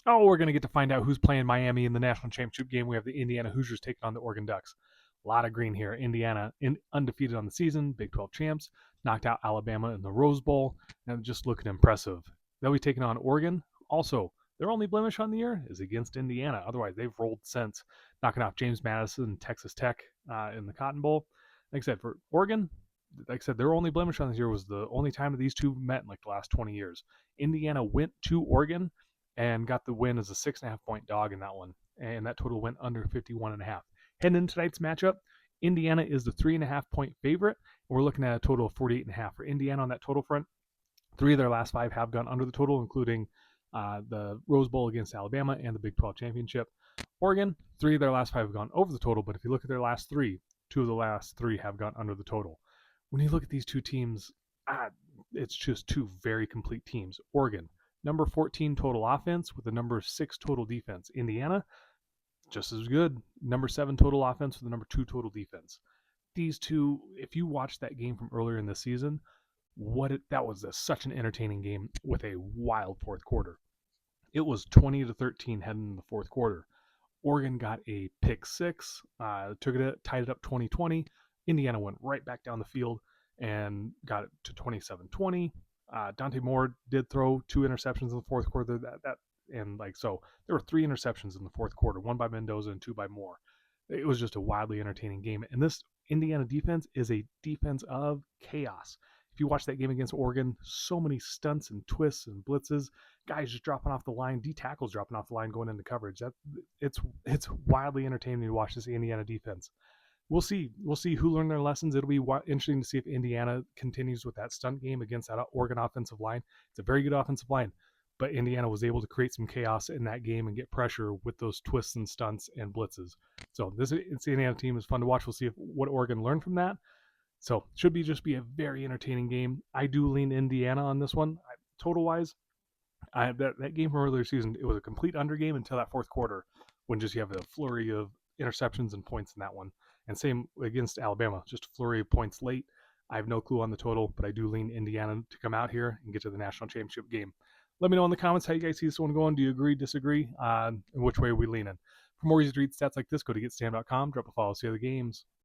Oh, we're going to get to find out who's playing Miami in the national championship game. We have the Indiana Hoosiers taking on the Oregon Ducks. A lot of green here. Indiana undefeated on the season, Big 12 champs, knocked out Alabama in the Rose Bowl, and just looking impressive. They'll be taking on Oregon. Also, their only blemish on the year is against Indiana. Otherwise, they've rolled since, knocking off James Madison, Texas Tech in the Cotton Bowl. Like I said, for Oregon, like I said, their only blemish on this year was the only time that these two met in like the last 20 years. Indiana went to Oregon and got the win as a 6.5 point dog in that one. And that total went under 51.5. Heading into tonight's matchup, Indiana is the 3.5 point favorite. We're looking at a total of 48.5 for Indiana on that total front. 3 of their last 5 have gone under the total, including the Rose Bowl against Alabama and the Big 12 championship. Oregon, 3 of their last 5 have gone over the total, but if you look at their last 3, 2 of the last 3 have gone under the total. When you look at these two teams, it's just two very complete teams. Oregon, number 14 total offense with the number 6 total defense. Indiana, just as good, number 7 total offense with the number 2 total defense. These two, if you watched that game from earlier in the season, that was such an entertaining game with a wild fourth quarter. It was 20-13 heading into the fourth quarter. Oregon got a pick six, tied it up 20-20. Indiana went right back down the field and got it to 27-20. Dante Moore did throw 2 interceptions in the fourth quarter. So there were 3 interceptions in the fourth quarter, 1 by Mendoza and 2 by Moore. It was just a wildly entertaining game. And this Indiana defense is a defense of chaos. If you watch that game against Oregon, so many stunts and twists and blitzes, guys just dropping off the line, D tackles dropping off the line, going into coverage. It's wildly entertaining to watch this Indiana defense. We'll see who learned their lessons. It'll be interesting to see if Indiana continues with that stunt game against that Oregon offensive line. It's a very good offensive line, but Indiana was able to create some chaos in that game and get pressure with those twists and stunts and blitzes. So this Indiana team is fun to watch. We'll see what Oregon learned from that. So should just be a very entertaining game. I do lean Indiana on this one. Total wise, that game from earlier season, it was a complete under game until that fourth quarter when just you have a flurry of interceptions and points in that one. And same against Alabama, just a flurry of points late. I have no clue on the total, but I do lean Indiana to come out here and get to the national championship game. Let me know in the comments how you guys see this one going. Do you agree, disagree, and which way are we leaning? For more easy to read stats like this, go to getstand.com, drop a follow, see other games.